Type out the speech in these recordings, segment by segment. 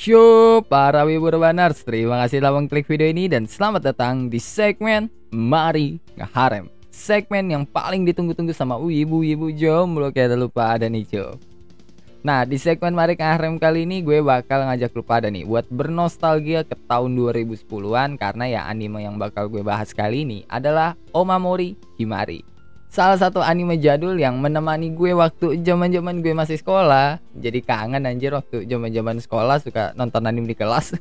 Yo, para wibu Urbaners, terima kasih telah mengklik video ini dan selamat datang di segmen Mari Ngeharem. Segmen yang paling ditunggu-tunggu sama wibu-wibu jomblo kayak lupa ada nih Jo. Nah, di segmen Mari Ngeharem kali ini gue bakal ngajak lu pada nih buat bernostalgia ke tahun 2010-an karena ya anime yang bakal gue bahas kali ini adalah Omamori Himari. Salah satu anime jadul yang menemani gue waktu zaman-zaman gue masih sekolah. Jadi kangen anjir waktu zaman-zaman sekolah suka nonton anime di kelas.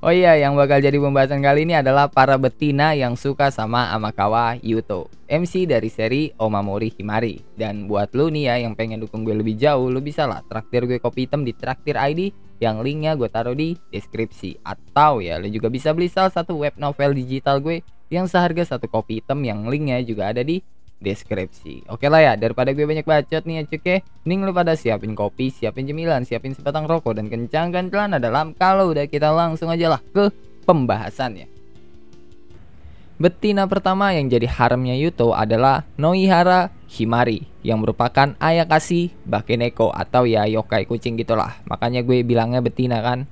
Oh iya, yang bakal jadi pembahasan kali ini adalah para betina yang suka sama Amakawa Yuto, MC dari seri Omamori Himari. Dan buat lu nih ya yang pengen dukung gue lebih jauh, lu bisa lah traktir gue kopi hitam di Traktir ID yang linknya gue taruh di deskripsi. Atau ya lu juga bisa beli salah satu web novel digital gue yang seharga satu kopi hitam yang linknya juga ada di deskripsi. Oke lah ya, daripada gue banyak bacot nih ya cuke, mending lu pada siapin kopi, siapin cemilan, siapin sebatang rokok, dan kencangkan celana dalam. Kalau udah kita langsung aja lah ke pembahasannya. Betina pertama yang jadi haremnya Yuto adalah Noihara Himari, yang merupakan Ayakashi Bakeneko atau ya yokai kucing gitulah. Makanya gue bilangnya betina kan.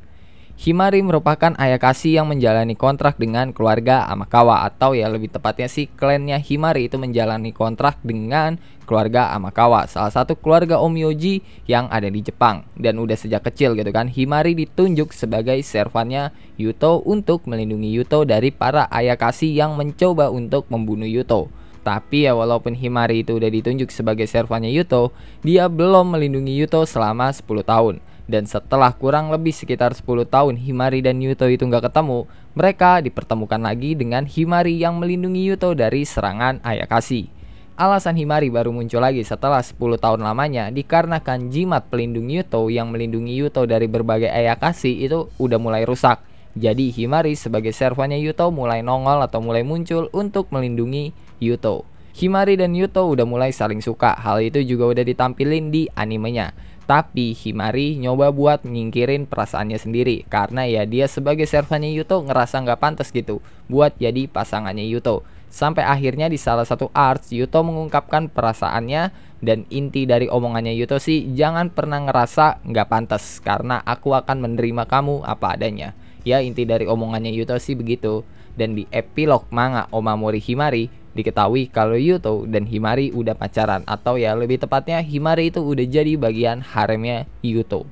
Himari merupakan Ayakashi yang menjalani kontrak dengan keluarga Amakawa, atau ya lebih tepatnya sih klannya Himari itu menjalani kontrak dengan keluarga Amakawa, salah satu keluarga Omyoji yang ada di Jepang. Dan udah sejak kecil gitu kan, Himari ditunjuk sebagai servannya Yuto untuk melindungi Yuto dari para Ayakashi yang mencoba untuk membunuh Yuto. Tapi ya walaupun Himari itu udah ditunjuk sebagai servannya Yuto, dia belum melindungi Yuto selama 10 tahun. Dan setelah kurang lebih sekitar 10 tahun Himari dan Yuto itu nggak ketemu, mereka dipertemukan lagi dengan Himari yang melindungi Yuto dari serangan Ayakashi. Alasan Himari baru muncul lagi setelah 10 tahun lamanya dikarenakan jimat pelindung Yuto yang melindungi Yuto dari berbagai Ayakashi itu udah mulai rusak. Jadi Himari sebagai servannya Yuto mulai nongol atau mulai muncul untuk melindungi Yuto. Himari dan Yuto udah mulai saling suka, hal itu juga udah ditampilin di animenya. Tapi Himari nyoba buat nyingkirin perasaannya sendiri karena ya dia sebagai servannya Yuto ngerasa nggak pantas gitu buat jadi pasangannya Yuto. Sampai akhirnya di salah satu arts Yuto mengungkapkan perasaannya, dan inti dari omongannya Yuto sih jangan pernah ngerasa nggak pantas karena aku akan menerima kamu apa adanya. Ya inti dari omongannya Yuto sih begitu. Dan di epilog manga Omamori Himari diketahui kalau Yuto dan Himari udah pacaran, atau ya lebih tepatnya Himari itu udah jadi bagian haremnya Yuto.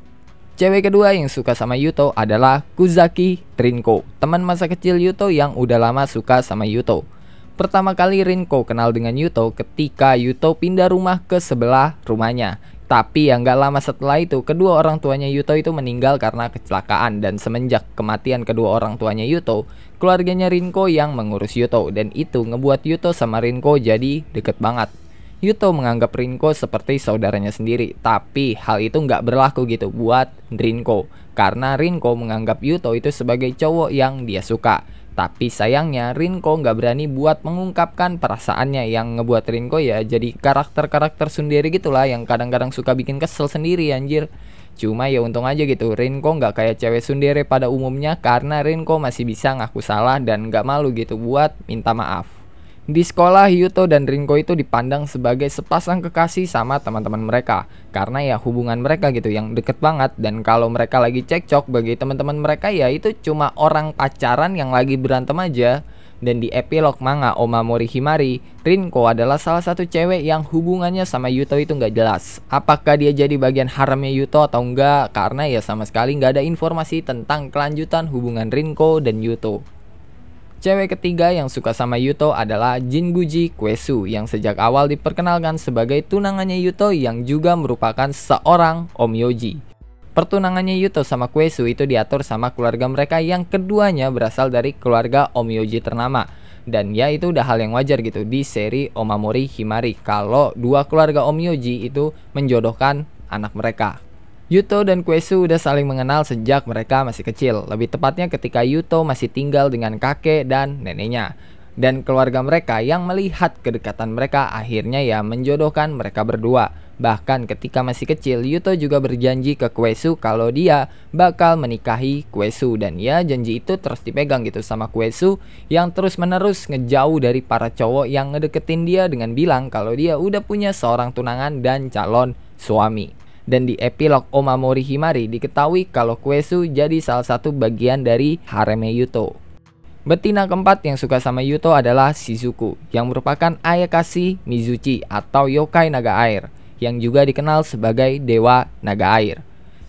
Cewek kedua yang suka sama Yuto adalah Kuzaki Rinko, teman masa kecil Yuto yang udah lama suka sama Yuto. Pertama kali Rinko kenal dengan Yuto ketika Yuto pindah rumah ke sebelah rumahnya. Tapi yang gak lama setelah itu, kedua orang tuanya Yuto itu meninggal karena kecelakaan. Dan semenjak kematian kedua orang tuanya Yuto, keluarganya Rinko yang mengurus Yuto. Dan itu ngebuat Yuto sama Rinko jadi deket banget. Yuto menganggap Rinko seperti saudaranya sendiri. Tapi hal itu gak berlaku gitu buat Rinko, karena Rinko menganggap Yuto itu sebagai cowok yang dia suka. Tapi sayangnya Rinko nggak berani buat mengungkapkan perasaannya, yang ngebuat Rinko ya jadi karakter-karakter sendiri gitulah yang kadang-kadang suka bikin kesel sendiri anjir. Cuma ya untung aja gitu Rinko nggak kayak cewek sundere pada umumnya, karena Rinko masih bisa ngaku salah dan nggak malu gitu buat minta maaf. Di sekolah Yuto dan Rinko itu dipandang sebagai sepasang kekasih sama teman-teman mereka, karena ya hubungan mereka gitu yang deket banget. Dan kalau mereka lagi cekcok, bagi teman-teman mereka ya itu cuma orang pacaran yang lagi berantem aja. Dan di epilog manga Omamori Himari, Rinko adalah salah satu cewek yang hubungannya sama Yuto itu nggak jelas. Apakah dia jadi bagian haremnya Yuto atau enggak, karena ya sama sekali nggak ada informasi tentang kelanjutan hubungan Rinko dan Yuto. Cewek ketiga yang suka sama Yuto adalah Jinguji Kuesu, yang sejak awal diperkenalkan sebagai tunangannya Yuto yang juga merupakan seorang Omyoji. Pertunangannya Yuto sama Kuesu itu diatur sama keluarga mereka yang keduanya berasal dari keluarga Omyoji ternama. Dan ya itu udah hal yang wajar gitu di seri Omamori Himari kalau dua keluarga Omyoji itu menjodohkan anak mereka. Yuto dan Kuesu udah saling mengenal sejak mereka masih kecil, lebih tepatnya ketika Yuto masih tinggal dengan kakek dan neneknya. Dan keluarga mereka yang melihat kedekatan mereka akhirnya ya menjodohkan mereka berdua. Bahkan ketika masih kecil, Yuto juga berjanji ke Kuesu kalau dia bakal menikahi Kuesu. Dan ya janji itu terus dipegang gitu sama Kuesu, yang terus menerus ngejauh dari para cowok yang ngedeketin dia dengan bilang kalau dia udah punya seorang tunangan dan calon suami. Dan di epilog Omamori Himari diketahui kalau Kuesu jadi salah satu bagian dari haremnya Yuto. Betina keempat yang suka sama Yuto adalah Shizuku, yang merupakan Ayakashi Mizuchi atau yokai naga air, yang juga dikenal sebagai dewa naga air.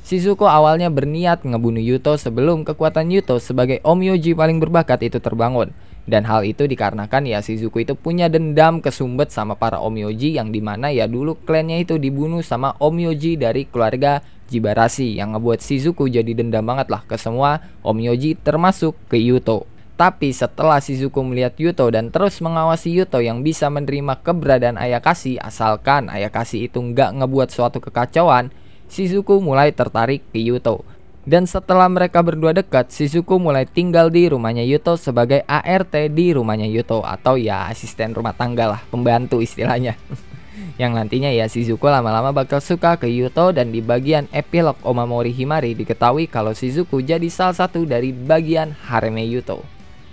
Shizuku awalnya berniat ngebunuh Yuto sebelum kekuatan Yuto sebagai Onmyoji paling berbakat itu terbangun. Dan hal itu dikarenakan ya Shizuku itu punya dendam kesumbat sama para Onmyoji, yang dimana ya dulu klannya itu dibunuh sama Onmyoji dari keluarga Jibarashi, yang ngebuat Shizuku jadi dendam banget lah ke semua Onmyoji termasuk ke Yuto. Tapi setelah Shizuku melihat Yuto dan terus mengawasi Yuto yang bisa menerima keberadaan Ayakashi asalkan Ayakashi itu nggak ngebuat suatu kekacauan, Shizuku mulai tertarik ke Yuto. Dan setelah mereka berdua dekat, Shizuku mulai tinggal di rumahnya Yuto sebagai ART di rumahnya Yuto, atau ya asisten rumah tangga lah, pembantu istilahnya. Yang nantinya ya Shizuku lama-lama bakal suka ke Yuto. Dan di bagian epilog Omamori Himari diketahui kalau Shizuku jadi salah satu dari bagian haremnya Yuto.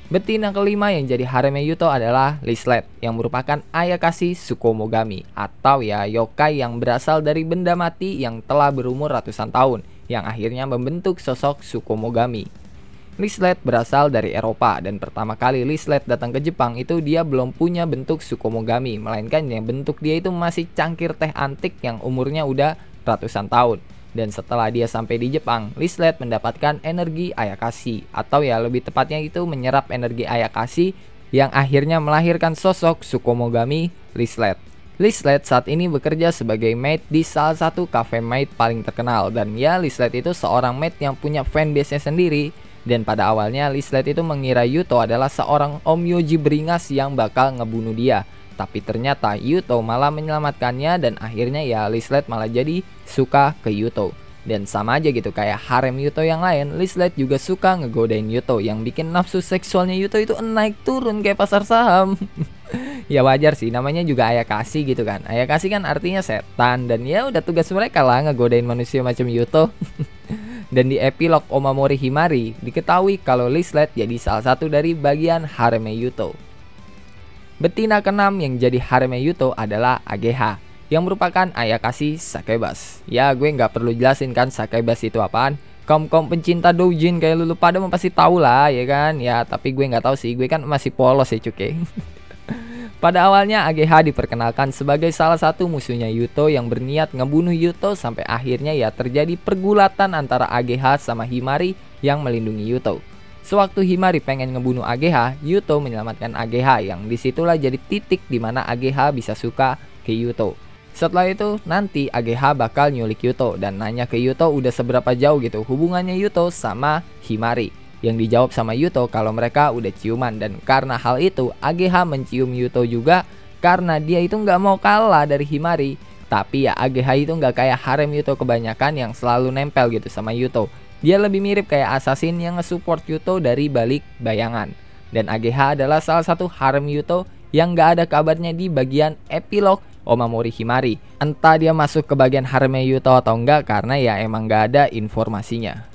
Betina kelima yang jadi haremnya Yuto adalah Lislet, yang merupakan Ayakashi Tsukumogami, atau ya yokai yang berasal dari benda mati yang telah berumur ratusan tahun, yang akhirnya membentuk sosok Tsukumogami. Lislet berasal dari Eropa, dan pertama kali Lislet datang ke Jepang itu dia belum punya bentuk Tsukumogami, melainkan yang bentuk dia itu masih cangkir teh antik yang umurnya udah ratusan tahun. Dan setelah dia sampai di Jepang, Lislet mendapatkan energi Ayakashi, atau ya lebih tepatnya itu menyerap energi Ayakashi, yang akhirnya melahirkan sosok Tsukumogami Lislet. Lislet saat ini bekerja sebagai maid di salah satu cafe maid paling terkenal. Dan ya Lislet itu seorang maid yang punya fanbase-nya sendiri. Dan pada awalnya Lislet itu mengira Yuto adalah seorang Onmyoji beringas yang bakal ngebunuh dia. Tapi ternyata Yuto malah menyelamatkannya, dan akhirnya ya Lislet malah jadi suka ke Yuto. Dan sama aja gitu kayak harem Yuto yang lain, Lislet juga suka ngegodain Yuto, yang bikin nafsu seksualnya Yuto itu naik turun kayak pasar saham. Ya wajar sih, namanya juga Ayakashi gitu kan. Ayakashi kan artinya setan, dan ya udah tugas mereka lah ngegodain manusia macam Yuto. Dan di epilog Omamori Himari diketahui kalau Lislet jadi salah satu dari bagian haremnya Yuto. Betina keenam yang jadi haremnya Yuto adalah Ageha, yang merupakan Ayakashi Sakebas. Ya gue nggak perlu jelasin kan Sakebas itu apaan. Kaum pencinta doujin kayak lu pada pasti tahu lah ya kan. Ya tapi gue nggak tahu sih, gue kan masih polos ya cuke. Pada awalnya Ageha diperkenalkan sebagai salah satu musuhnya Yuto yang berniat ngebunuh Yuto, sampai akhirnya ya terjadi pergulatan antara Ageha sama Himari yang melindungi Yuto. Sewaktu Himari pengen ngebunuh Ageha, Yuto menyelamatkan Ageha, yang disitulah jadi titik dimana Ageha bisa suka ke Yuto. Setelah itu nanti Ageha bakal nyulik Yuto dan nanya ke Yuto udah seberapa jauh gitu hubungannya Yuto sama Himari. Yang dijawab sama Yuto kalau mereka udah ciuman, dan karena hal itu Ageha mencium Yuto juga karena dia itu nggak mau kalah dari Himari. Tapi ya Ageha itu nggak kayak harem Yuto kebanyakan yang selalu nempel gitu sama Yuto. Dia lebih mirip kayak assassin yang nge-support Yuto dari balik bayangan. Dan Ageha adalah salah satu harem Yuto yang gak ada kabarnya di bagian epilog Omamori Himari. Entah dia masuk ke bagian haremnya Yuto atau enggak, karena ya emang gak ada informasinya.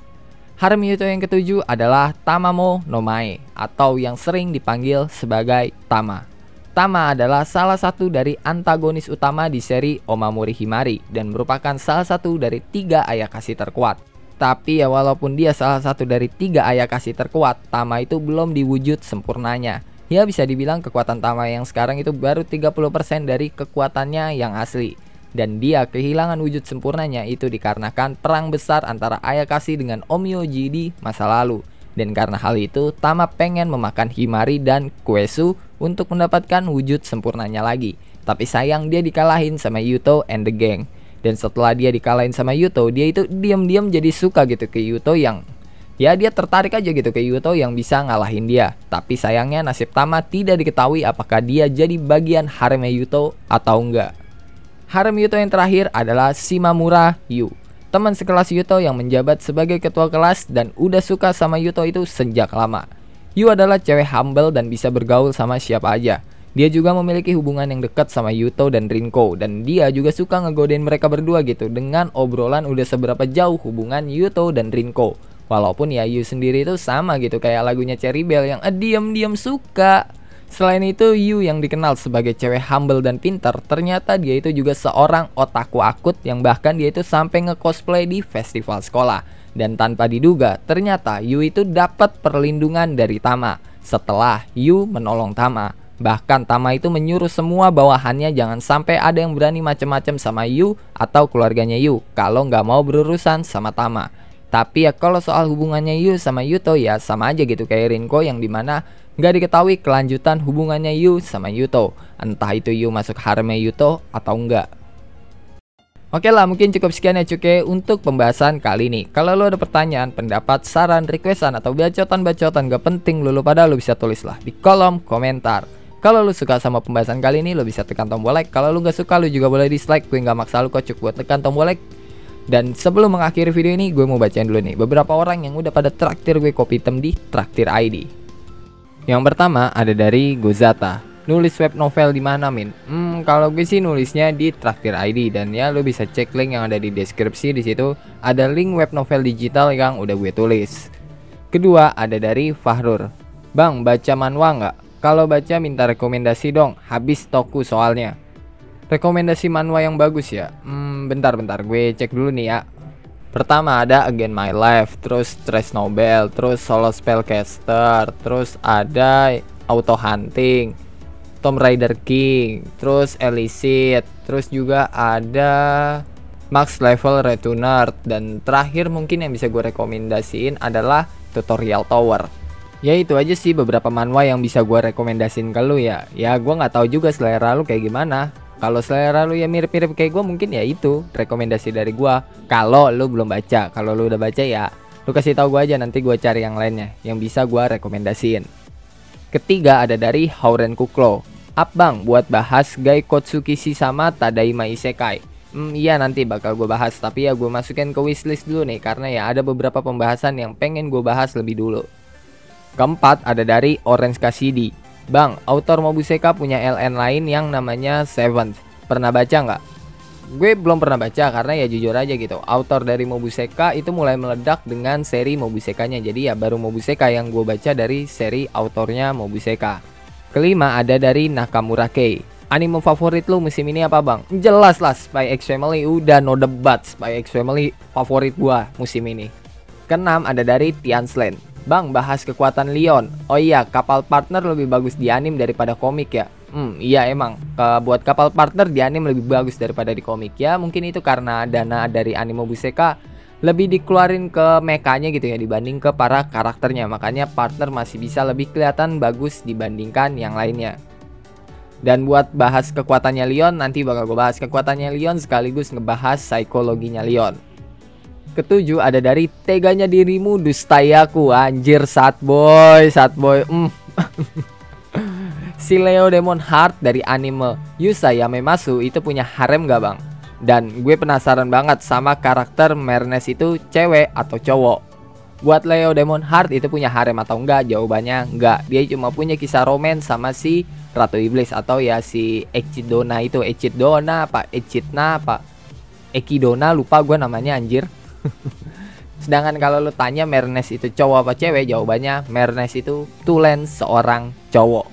Harem Yuto yang ketujuh adalah Tamamo no Mae, atau yang sering dipanggil sebagai Tama. Tama adalah salah satu dari antagonis utama di seri Omamori Himari dan merupakan salah satu dari 3 Ayakashi terkuat. Tapi ya walaupun dia salah satu dari 3 Ayakashi terkuat, Tama itu belum diwujud sempurnanya. Ya bisa dibilang kekuatan Tama yang sekarang itu baru 30% dari kekuatannya yang asli. Dan dia kehilangan wujud sempurnanya itu dikarenakan perang besar antara Ayakashi dengan Onmyoji di masa lalu. Dan karena hal itu, Tama pengen memakan Himari dan Kuesu untuk mendapatkan wujud sempurnanya lagi. Tapi sayang dia dikalahin sama Yuto and the gang. Dan setelah dia dikalahin sama Yuto, dia itu diam-diam jadi suka gitu ke Yuto, yang ya dia tertarik aja gitu ke Yuto yang bisa ngalahin dia. Tapi sayangnya nasib Tama tidak diketahui apakah dia jadi bagian haremnya Yuto atau enggak. Harem Yuto yang terakhir adalah Shimamura Yu, teman sekelas Yuto yang menjabat sebagai ketua kelas dan udah suka sama Yuto itu sejak lama. Yu adalah cewek humble dan bisa bergaul sama siapa aja. Dia juga memiliki hubungan yang dekat sama Yuto dan Rinko, dan dia juga suka ngegodain mereka berdua gitu dengan obrolan udah seberapa jauh hubungan Yuto dan Rinko. Walaupun ya Yu sendiri itu sama gitu kayak lagunya Cherry Bell yang diam-diam suka. Selain itu, Yu yang dikenal sebagai cewek humble dan pintar, ternyata dia itu juga seorang otaku akut yang bahkan dia itu sampai nge-cosplay di festival sekolah. Dan tanpa diduga, ternyata Yu itu dapat perlindungan dari Tama setelah Yu menolong Tama. Bahkan Tama itu menyuruh semua bawahannya jangan sampai ada yang berani macem-macem sama Yu atau keluarganya Yu kalau nggak mau berurusan sama Tama. Tapi ya kalau soal hubungannya Yu sama Yuto ya sama aja gitu kayak Rinko yang dimana nggak diketahui kelanjutan hubungannya Yu sama Yuto. Entah itu Yu masuk haremnya Yuto atau enggak. Oke lah, mungkin cukup sekian ya cuke untuk pembahasan kali ini. Kalau lo ada pertanyaan, pendapat, saran, requestan, atau bacotan-bacotan gak penting lo pada lo bisa tulis lah di kolom komentar. Kalau lo suka sama pembahasan kali ini, lo bisa tekan tombol like. Kalau lo gak suka, lo juga boleh dislike. Gue gak maksa lo kocok buat tekan tombol like. Dan sebelum mengakhiri video ini, gue mau bacain dulu nih beberapa orang yang udah pada traktir gue kopi hitam di Traktir ID. Yang pertama ada dari Gozata. Nulis web novel di mana, Min? Kalau gue sih nulisnya di Traktir ID dan ya lo bisa cek link yang ada di deskripsi. Di situ ada link web novel digital yang udah gue tulis. Kedua ada dari Fahrur. Bang, baca manhwa nggak? Kalau baca minta rekomendasi dong. Habis toku soalnya. Rekomendasi manhwa yang bagus ya? Bentar gue cek dulu nih ya. Pertama ada Again My Life, terus Stress Nobel, terus Solo Spellcaster, terus ada Auto Hunting, Tomb Raider King, terus Elicit, terus juga ada Max Level Retuner, dan terakhir mungkin yang bisa gue rekomendasiin adalah Tutorial Tower. Ya itu aja sih beberapa manhwa yang bisa gue rekomendasiin ke lu ya. Ya gue nggak tahu juga selera lu kayak gimana. Kalau selera lu ya mirip-mirip kayak gue mungkin ya itu rekomendasi dari gue. Kalau lu belum baca, kalau lu udah baca ya lu kasih tahu gue aja, nanti gue cari yang lainnya yang bisa gue rekomendasiin. Ketiga ada dari Hauren Kuklo. Up bang buat bahas Gaikotsukishi sama Tadaima Isekai. Iya nanti bakal gue bahas, tapi ya gue masukin ke wishlist dulu nih karena ya ada beberapa pembahasan yang pengen gue bahas lebih dulu. Keempat ada dari Orange Cassidy. Bang, autor Mobuseka punya LN lain yang namanya Seventh. Pernah baca nggak? Gue belum pernah baca karena ya jujur aja gitu. Autor dari Mobuseka itu mulai meledak dengan seri Mobusekanya. Jadi ya baru Mobuseka yang gue baca dari seri autornya Mobuseka. Kelima ada dari Nakamura Kei. Anime favorit lu musim ini apa bang? Jelas lah Spy X Family, udah no debat. Spy X Family favorit gua musim ini. Keenam ada dari Tiansland. Bang, bahas kekuatan Leon. Oh iya, kapal partner lebih bagus di anime daripada komik ya. Iya emang. Buat kapal partner di anime lebih bagus daripada di komik ya. Mungkin itu karena dana dari anime Mobuseka lebih dikeluarin ke mekanya gitu ya dibanding ke para karakternya. Makanya partner masih bisa lebih kelihatan bagus dibandingkan yang lainnya. Dan buat bahas kekuatannya Leon, nanti bakal gue bahas kekuatannya Leon sekaligus ngebahas psikologinya Leon. Ketujuh ada dari Teganya Dirimu Dustai Aku. Anjir, sad boy. Si Leo Demon Heart dari anime Yusayame Masu itu punya harem gak bang? Dan gue penasaran banget sama karakter Mernes itu cewek atau cowok. Buat Leo Demon Heart itu punya harem atau enggak? Jawabannya enggak. Dia cuma punya kisah romans sama si Ratu Iblis atau ya si Echidna itu. Echidna apa? Ekidona, lupa gue namanya anjir. Sedangkan kalau lu tanya Mernes itu cowok apa cewek, jawabannya Mernes itu tulen seorang cowok.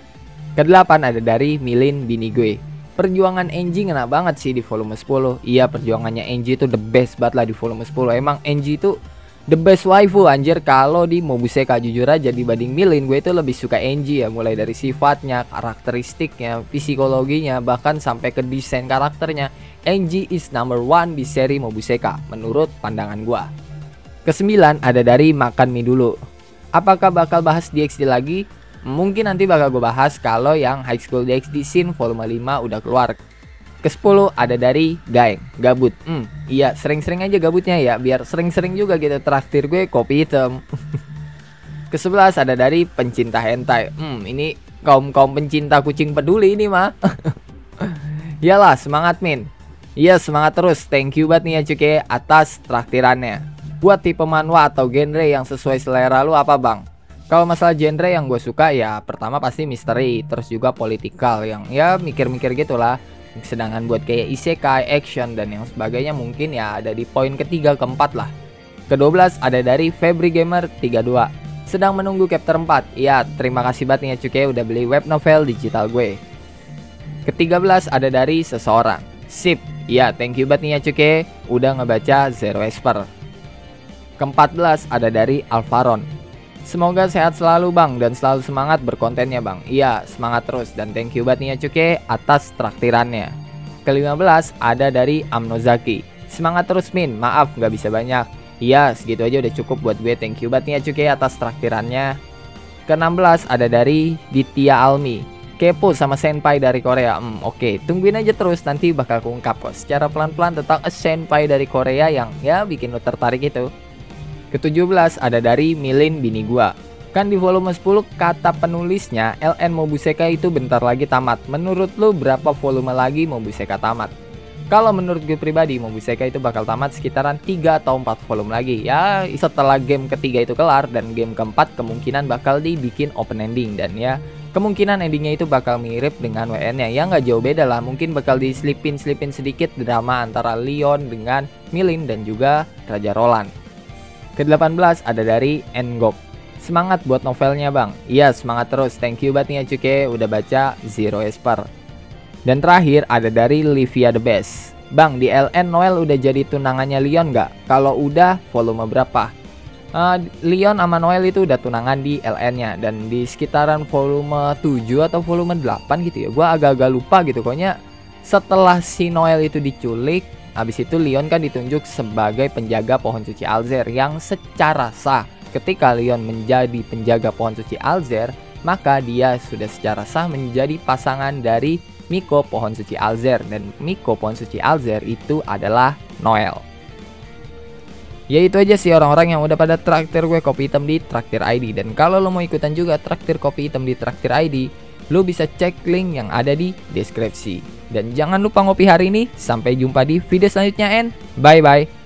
Kedelapan ada dari Milin Bini Gue. Perjuangan Enji ngena banget sih di volume 10. Iya, perjuangannya Enji itu the best banget lah di volume 10. Emang Enji itu the best waifu anjir. Kalau di Mobuseka jujur aja dibanding Milin, gue itu lebih suka Enji ya. Mulai dari sifatnya, karakteristiknya, psikologinya, bahkan sampai ke desain karakternya. Enji is number one di seri Mobuseka menurut pandangan gua. Kesembilan ada dari Makan Mie Dulu. Apakah bakal bahas DxD lagi? Mungkin nanti bakal gue bahas kalau yang High School DxD Scene volume 5 udah keluar. Ke-10 ada dari Gaeng, gabut. Iya, sering-sering aja gabutnya ya, biar sering-sering juga gitu traktir gue kopi hitam. Ke-11 ada dari Pencinta Hentai. Ini kaum pencinta kucing peduli ini mah. Iyalah, semangat Min. Iya, semangat terus. Thank you banget nih ya cuke atas traktirannya. Buat tipe manhwa atau genre yang sesuai selera lu apa bang? Kalau masalah genre yang gue suka ya pertama pasti misteri, terus juga politikal yang ya mikir-mikir gitulah. Sedangkan buat kayak isekai, action dan yang sebagainya mungkin ya ada di poin ketiga keempat lah. Ke-12 ada dari Febri Gamer 32. Sedang menunggu chapter 4. Iya, terima kasih banget nih ya cuy udah beli web novel digital gue. Ke-13 ada dari seseorang. Sip. Iya, thank you banget nih ya cuy udah ngebaca Zero Esper. Ke-14 ada dari Alvaron. Semoga sehat selalu bang dan selalu semangat berkontennya bang. Iya, semangat terus dan thank you banget nih ya cuy atas traktirannya. Ke-15 ada dari Amnozaki. Semangat terus Min, maaf gak bisa banyak. Iya, segitu aja udah cukup buat gue. Thank you banget nih ya cuy atas traktirannya. Ke-16 ada dari Ditya Almi. Kepo sama senpai dari Korea. Oke, tungguin aja terus, nanti bakal kuungkap kok secara pelan-pelan tentang senpai dari Korea yang ya bikin lo tertarik itu. Ke-17 ada dari Milin Bini Gua. Kan di volume 10 kata penulisnya LN Mobusekai itu bentar lagi tamat. Menurut lo berapa volume lagi Mobusekai tamat? Kalau menurut gue pribadi, Mobusekai itu bakal tamat sekitaran 3 atau 4 volume lagi. Ya, setelah game ketiga itu kelar dan game keempat kemungkinan bakal dibikin open ending. Dan ya, kemungkinan endingnya itu bakal mirip dengan WN-nya. Ya nggak jauh beda lah, mungkin bakal diselipin sedikit drama antara Leon dengan Milin dan juga Raja Roland. Ke-18 ada dari Engok. Semangat buat novelnya bang. Iya, semangat terus. Thank you banget nih ya cuy udah baca Zero Esper. Dan terakhir ada dari Livia the Best. Bang, di LN Noel udah jadi tunangannya Leon nggak? Kalau udah, volume berapa? Leon sama Noel itu udah tunangan di LN-nya. Dan di sekitaran volume 7 atau volume 8 gitu ya. Gua agak-agak lupa gitu. Pokoknya setelah si Noel itu diculik, habis itu Leon kan ditunjuk sebagai penjaga pohon suci Alzer. Yang secara sah ketika Leon menjadi penjaga pohon suci Alzer, maka dia sudah secara sah menjadi pasangan dari Miko pohon suci Alzer. Dan Miko pohon suci Alzer itu adalah Noel. Ya itu aja sih orang-orang yang udah pada traktir gue kopi hitam di Traktir ID. Dan kalau lo mau ikutan juga traktir kopi hitam di Traktir ID, lo bisa cek link yang ada di deskripsi. Dan jangan lupa ngopi hari ini. Sampai jumpa di video selanjutnya and bye bye.